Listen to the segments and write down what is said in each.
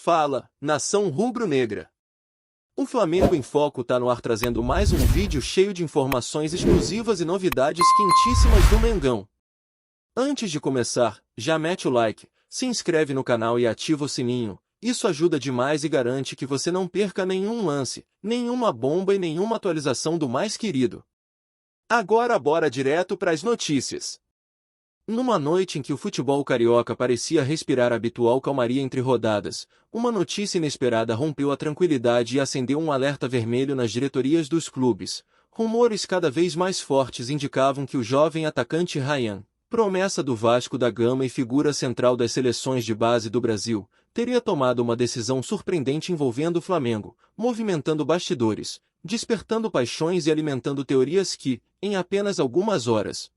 Fala, nação rubro-negra! O Flamengo em Foco tá no ar trazendo mais um vídeo cheio de informações exclusivas e novidades quentíssimas do Mengão. Antes de começar, já mete o like, se inscreve no canal e ativa o sininho, isso ajuda demais e garante que você não perca nenhum lance, nenhuma bomba e nenhuma atualização do mais querido. Agora bora direto para as notícias. Numa noite em que o futebol carioca parecia respirar a habitual calmaria entre rodadas, uma notícia inesperada rompeu a tranquilidade e acendeu um alerta vermelho nas diretorias dos clubes. Rumores cada vez mais fortes indicavam que o jovem atacante Ryan, promessa do Vasco da Gama e figura central das seleções de base do Brasil, teria tomado uma decisão surpreendente envolvendo o Flamengo, movimentando bastidores, despertando paixões e alimentando teorias que, em apenas algumas horas,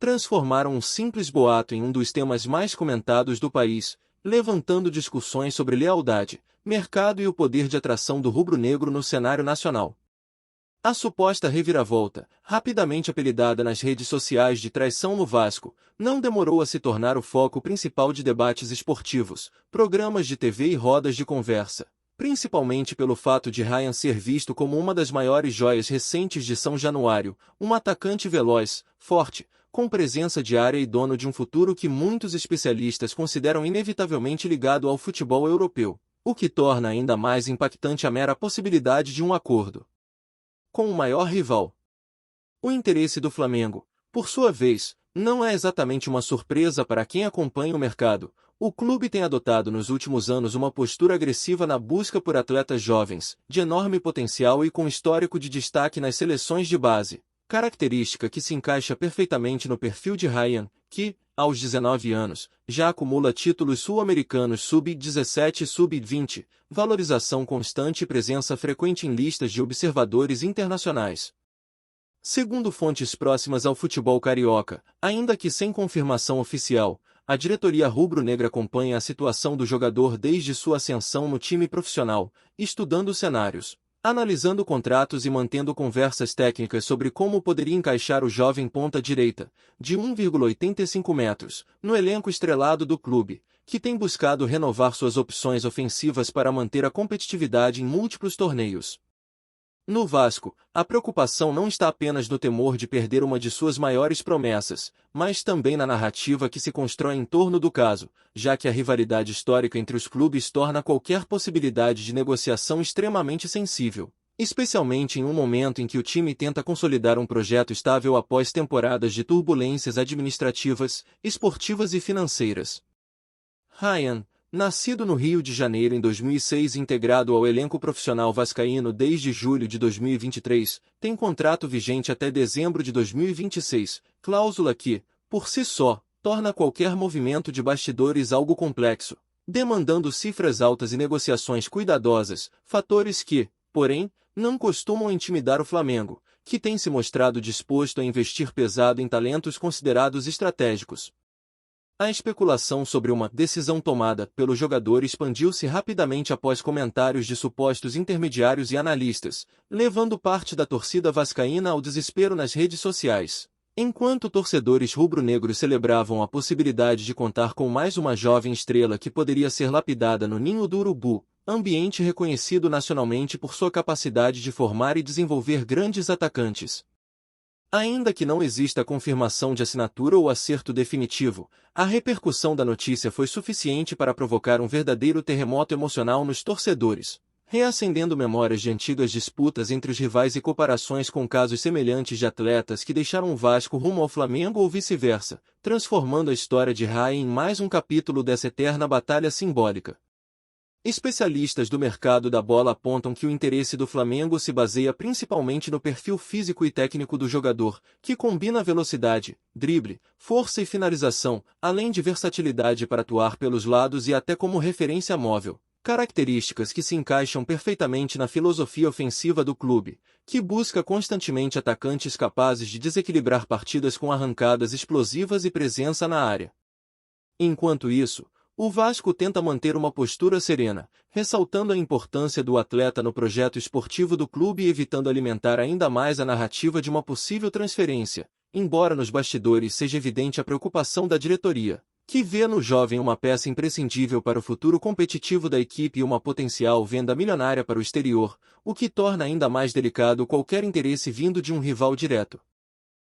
transformaram um simples boato em um dos temas mais comentados do país, levantando discussões sobre lealdade, mercado e o poder de atração do rubro-negro no cenário nacional. A suposta reviravolta, rapidamente apelidada nas redes sociais de traição no Vasco, não demorou a se tornar o foco principal de debates esportivos, programas de TV e rodas de conversa, principalmente pelo fato de Ryan ser visto como uma das maiores joias recentes de São Januário, um atacante veloz, forte, com presença de área e dono de um futuro que muitos especialistas consideram inevitavelmente ligado ao futebol europeu, o que torna ainda mais impactante a mera possibilidade de um acordo com o maior rival. O interesse do Flamengo, por sua vez, não é exatamente uma surpresa para quem acompanha o mercado. O clube tem adotado nos últimos anos uma postura agressiva na busca por atletas jovens, de enorme potencial e com histórico de destaque nas seleções de base, característica que se encaixa perfeitamente no perfil de Ryan, que, aos 19 anos, já acumula títulos sul-americanos sub-17 e sub-20, valorização constante e presença frequente em listas de observadores internacionais. Segundo fontes próximas ao futebol carioca, ainda que sem confirmação oficial, a diretoria rubro-negra acompanha a situação do jogador desde sua ascensão no time profissional, estudando cenários, analisando contratos e mantendo conversas técnicas sobre como poderia encaixar o jovem ponta-direita, de 1,85 metros, no elenco estrelado do clube, que tem buscado renovar suas opções ofensivas para manter a competitividade em múltiplos torneios. No Vasco, a preocupação não está apenas no temor de perder uma de suas maiores promessas, mas também na narrativa que se constrói em torno do caso, já que a rivalidade histórica entre os clubes torna qualquer possibilidade de negociação extremamente sensível, especialmente em um momento em que o time tenta consolidar um projeto estável após temporadas de turbulências administrativas, esportivas e financeiras. Ryan, nascido no Rio de Janeiro em 2006 e integrado ao elenco profissional vascaíno desde julho de 2023, tem contrato vigente até dezembro de 2026, cláusula que, por si só, torna qualquer movimento de bastidores algo complexo, demandando cifras altas e negociações cuidadosas, fatores que, porém, não costumam intimidar o Flamengo, que tem se mostrado disposto a investir pesado em talentos considerados estratégicos. A especulação sobre uma decisão tomada pelo jogador expandiu-se rapidamente após comentários de supostos intermediários e analistas, levando parte da torcida vascaína ao desespero nas redes sociais. Enquanto torcedores rubro-negros celebravam a possibilidade de contar com mais uma jovem estrela que poderia ser lapidada no Ninho do Urubu, ambiente reconhecido nacionalmente por sua capacidade de formar e desenvolver grandes atacantes. Ainda que não exista confirmação de assinatura ou acerto definitivo, a repercussão da notícia foi suficiente para provocar um verdadeiro terremoto emocional nos torcedores, reacendendo memórias de antigas disputas entre os rivais e comparações com casos semelhantes de atletas que deixaram o Vasco rumo ao Flamengo ou vice-versa, transformando a história de Ryan em mais um capítulo dessa eterna batalha simbólica. Especialistas do mercado da bola apontam que o interesse do Flamengo se baseia principalmente no perfil físico e técnico do jogador, que combina velocidade, drible, força e finalização, além de versatilidade para atuar pelos lados e até como referência móvel, características que se encaixam perfeitamente na filosofia ofensiva do clube, que busca constantemente atacantes capazes de desequilibrar partidas com arrancadas explosivas e presença na área. Enquanto isso, o Vasco tenta manter uma postura serena, ressaltando a importância do atleta no projeto esportivo do clube e evitando alimentar ainda mais a narrativa de uma possível transferência, embora nos bastidores seja evidente a preocupação da diretoria. que vê no jovem uma peça imprescindível para o futuro competitivo da equipe e uma potencial venda milionária para o exterior, o que torna ainda mais delicado qualquer interesse vindo de um rival direto.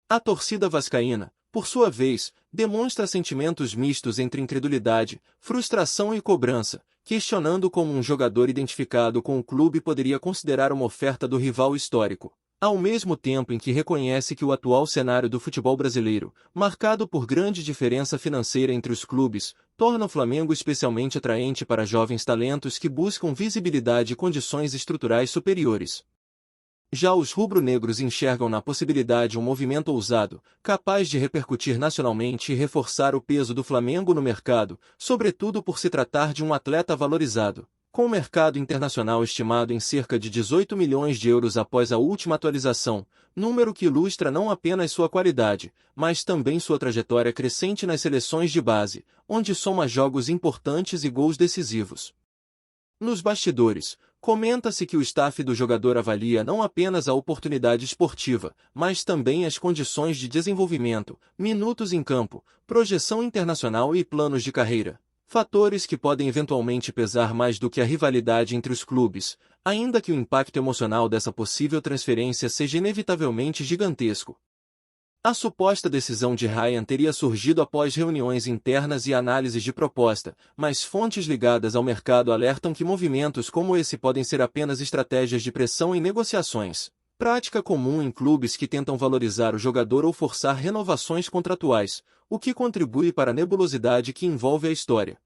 A torcida vascaína, por sua vez, demonstra sentimentos mistos entre incredulidade, frustração e cobrança, questionando como um jogador identificado com o clube poderia considerar uma oferta do rival histórico, ao mesmo tempo em que reconhece que o atual cenário do futebol brasileiro, marcado por grande diferença financeira entre os clubes, torna o Flamengo especialmente atraente para jovens talentos que buscam visibilidade e condições estruturais superiores. Já os rubro-negros enxergam na possibilidade um movimento ousado, capaz de repercutir nacionalmente e reforçar o peso do Flamengo no mercado, sobretudo por se tratar de um atleta valorizado, com o mercado internacional estimado em cerca de 18 milhões de euros após a última atualização, número que ilustra não apenas sua qualidade, mas também sua trajetória crescente nas seleções de base, onde soma jogos importantes e gols decisivos. Nos bastidores, comenta-se que o staff do jogador avalia não apenas a oportunidade esportiva, mas também as condições de desenvolvimento, minutos em campo, projeção internacional e planos de carreira. Fatores que podem eventualmente pesar mais do que a rivalidade entre os clubes, ainda que o impacto emocional dessa possível transferência seja inevitavelmente gigantesco. A suposta decisão de Ryan teria surgido após reuniões internas e análises de proposta, mas fontes ligadas ao mercado alertam que movimentos como esse podem ser apenas estratégias de pressão em negociações, prática comum em clubes que tentam valorizar o jogador ou forçar renovações contratuais, o que contribui para a nebulosidade que envolve a história.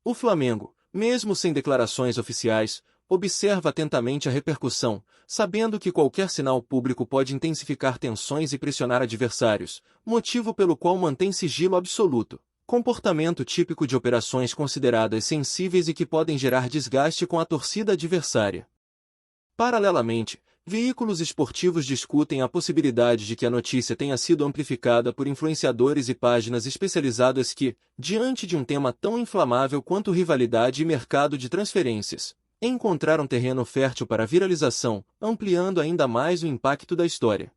O Flamengo, mesmo sem declarações oficiais, observa atentamente a repercussão, sabendo que qualquer sinal público pode intensificar tensões e pressionar adversários, motivo pelo qual mantém sigilo absoluto, comportamento típico de operações consideradas sensíveis e que podem gerar desgaste com a torcida adversária. Paralelamente, veículos esportivos discutem a possibilidade de que a notícia tenha sido amplificada por influenciadores e páginas especializadas que, diante de um tema tão inflamável quanto rivalidade e mercado de transferências, encontraram terreno fértil para a viralização, ampliando ainda mais o impacto da história.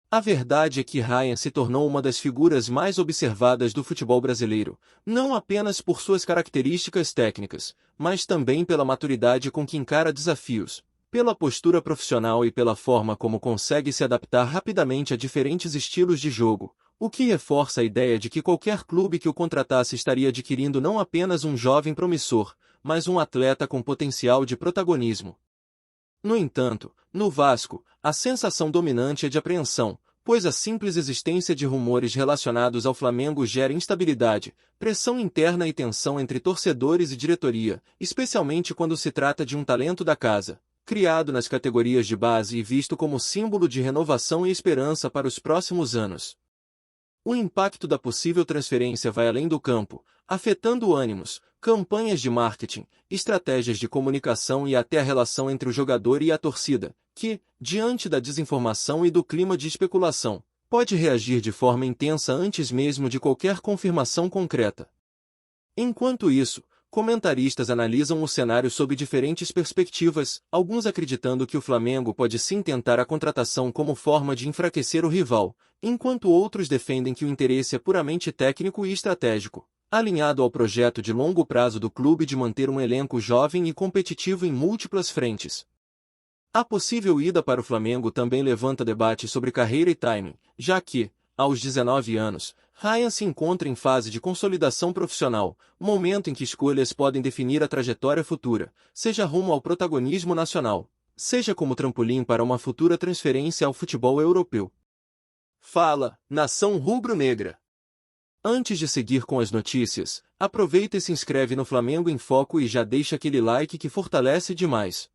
A verdade é que Ryan se tornou uma das figuras mais observadas do futebol brasileiro, não apenas por suas características técnicas, mas também pela maturidade com que encara desafios, pela postura profissional e pela forma como consegue se adaptar rapidamente a diferentes estilos de jogo, o que reforça a ideia de que qualquer clube que o contratasse estaria adquirindo não apenas um jovem promissor, mas um atleta com potencial de protagonismo. No entanto, no Vasco, a sensação dominante é de apreensão, pois a simples existência de rumores relacionados ao Flamengo gera instabilidade, pressão interna e tensão entre torcedores e diretoria, especialmente quando se trata de um talento da casa, criado nas categorias de base e visto como símbolo de renovação e esperança para os próximos anos. O impacto da possível transferência vai além do campo, afetando ânimos, campanhas de marketing, estratégias de comunicação e até a relação entre o jogador e a torcida, que, diante da desinformação e do clima de especulação, pode reagir de forma intensa antes mesmo de qualquer confirmação concreta. Enquanto isso, comentaristas analisam o cenário sob diferentes perspectivas, alguns acreditando que o Flamengo pode sim tentar a contratação como forma de enfraquecer o rival, enquanto outros defendem que o interesse é puramente técnico e estratégico, alinhado ao projeto de longo prazo do clube de manter um elenco jovem e competitivo em múltiplas frentes. A possível ida para o Flamengo também levanta debate sobre carreira e timing, já que, aos 19 anos, Ryan se encontra em fase de consolidação profissional, momento em que escolhas podem definir a trajetória futura, seja rumo ao protagonismo nacional, seja como trampolim para uma futura transferência ao futebol europeu. Fala, nação rubro-negra! Antes de seguir com as notícias, aproveita e se inscreve no Flamengo em Foco e já deixa aquele like que fortalece demais.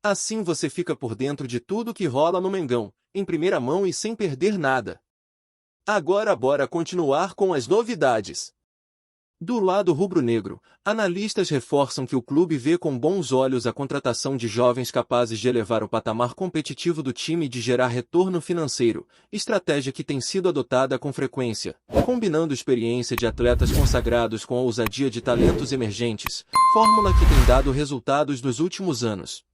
Assim você fica por dentro de tudo que rola no Mengão, em primeira mão e sem perder nada. Agora bora continuar com as novidades. Do lado rubro-negro, analistas reforçam que o clube vê com bons olhos a contratação de jovens capazes de elevar o patamar competitivo do time e de gerar retorno financeiro, estratégia que tem sido adotada com frequência, combinando experiência de atletas consagrados com a ousadia de talentos emergentes, fórmula que tem dado resultados nos últimos anos.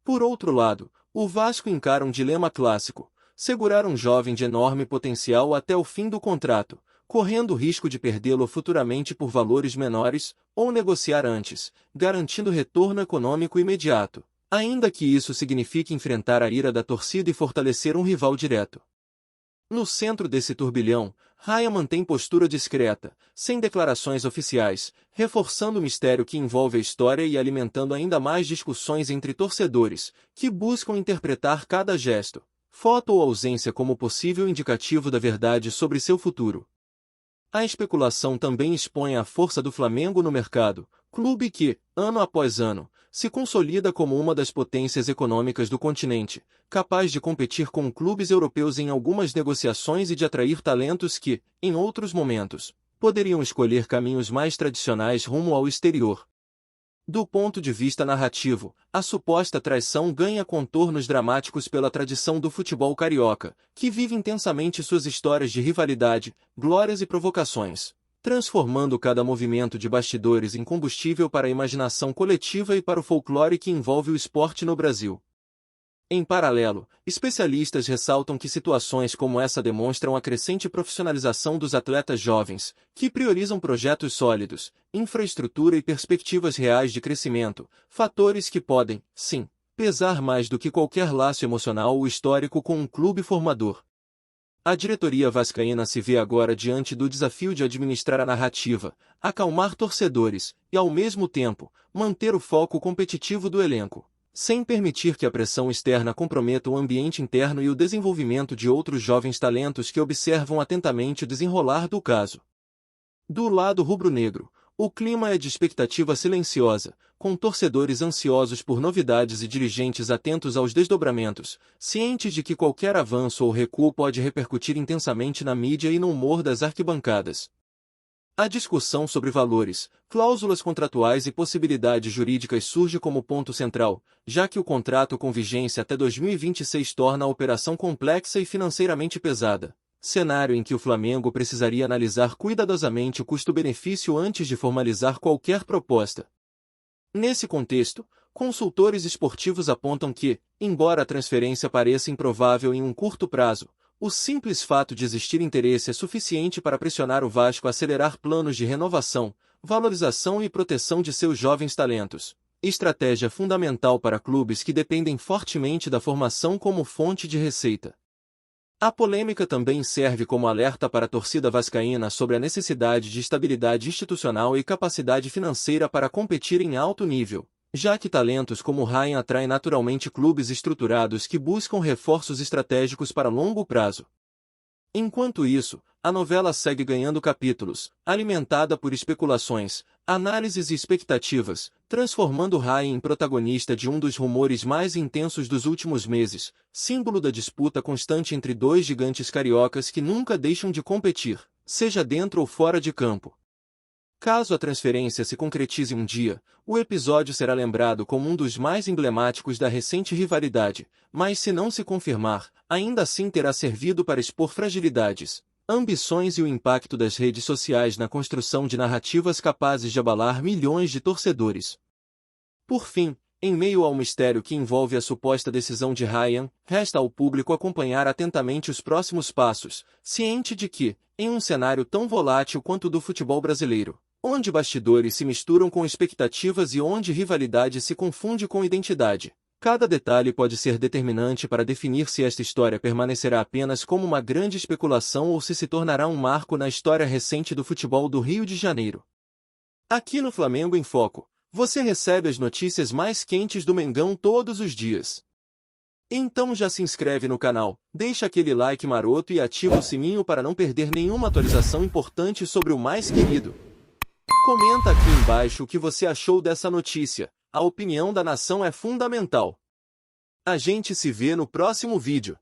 Por outro lado, o Vasco encara um dilema clássico: segurar um jovem de enorme potencial até o fim do contrato, correndo o risco de perdê-lo futuramente por valores menores, ou negociar antes, garantindo retorno econômico imediato, ainda que isso signifique enfrentar a ira da torcida e fortalecer um rival direto. No centro desse turbilhão, Ryan mantém postura discreta, sem declarações oficiais, reforçando o mistério que envolve a história e alimentando ainda mais discussões entre torcedores, que buscam interpretar cada gesto, foto ou ausência como possível indicativo da verdade sobre seu futuro. A especulação também expõe a força do Flamengo no mercado, clube que, ano após ano, se consolida como uma das potências econômicas do continente, capaz de competir com clubes europeus em algumas negociações e de atrair talentos que, em outros momentos, poderiam escolher caminhos mais tradicionais rumo ao exterior. Do ponto de vista narrativo, a suposta traição ganha contornos dramáticos pela tradição do futebol carioca, que vive intensamente suas histórias de rivalidade, glórias e provocações, transformando cada movimento de bastidores em combustível para a imaginação coletiva e para o folclore que envolve o esporte no Brasil. Em paralelo, especialistas ressaltam que situações como essa demonstram a crescente profissionalização dos atletas jovens, que priorizam projetos sólidos, infraestrutura e perspectivas reais de crescimento, fatores que podem, sim, pesar mais do que qualquer laço emocional ou histórico com um clube formador. A diretoria vascaína se vê agora diante do desafio de administrar a narrativa, acalmar torcedores e, ao mesmo tempo, manter o foco competitivo do elenco, sem permitir que a pressão externa comprometa o ambiente interno e o desenvolvimento de outros jovens talentos que observam atentamente o desenrolar do caso. Do lado rubro-negro, o clima é de expectativa silenciosa, com torcedores ansiosos por novidades e dirigentes atentos aos desdobramentos, cientes de que qualquer avanço ou recuo pode repercutir intensamente na mídia e no humor das arquibancadas. A discussão sobre valores, cláusulas contratuais e possibilidades jurídicas surge como ponto central, já que o contrato com vigência até 2026 torna a operação complexa e financeiramente pesada, cenário em que o Flamengo precisaria analisar cuidadosamente o custo-benefício antes de formalizar qualquer proposta. Nesse contexto, consultores esportivos apontam que, embora a transferência pareça improvável em um curto prazo, o simples fato de existir interesse é suficiente para pressionar o Vasco a acelerar planos de renovação, valorização e proteção de seus jovens talentos, estratégia fundamental para clubes que dependem fortemente da formação como fonte de receita. A polêmica também serve como alerta para a torcida vascaína sobre a necessidade de estabilidade institucional e capacidade financeira para competir em alto nível, já que talentos como Ryan atraem naturalmente clubes estruturados que buscam reforços estratégicos para longo prazo. Enquanto isso, a novela segue ganhando capítulos, alimentada por especulações, análises e expectativas, transformando Ryan em protagonista de um dos rumores mais intensos dos últimos meses, símbolo da disputa constante entre dois gigantes cariocas que nunca deixam de competir, seja dentro ou fora de campo. Caso a transferência se concretize um dia, o episódio será lembrado como um dos mais emblemáticos da recente rivalidade, mas se não se confirmar, ainda assim terá servido para expor fragilidades, ambições e o impacto das redes sociais na construção de narrativas capazes de abalar milhões de torcedores. Por fim, em meio ao mistério que envolve a suposta decisão de Ryan, resta ao público acompanhar atentamente os próximos passos, ciente de que, em um cenário tão volátil quanto o do futebol brasileiro, onde bastidores se misturam com expectativas e onde rivalidade se confunde com identidade, cada detalhe pode ser determinante para definir se esta história permanecerá apenas como uma grande especulação ou se tornará um marco na história recente do futebol do Rio de Janeiro. Aqui no Flamengo em Foco, você recebe as notícias mais quentes do Mengão todos os dias. Então já se inscreve no canal, deixa aquele like maroto e ativa o sininho para não perder nenhuma atualização importante sobre o mais querido. Comenta aqui embaixo o que você achou dessa notícia, a opinião da nação é fundamental. A gente se vê no próximo vídeo.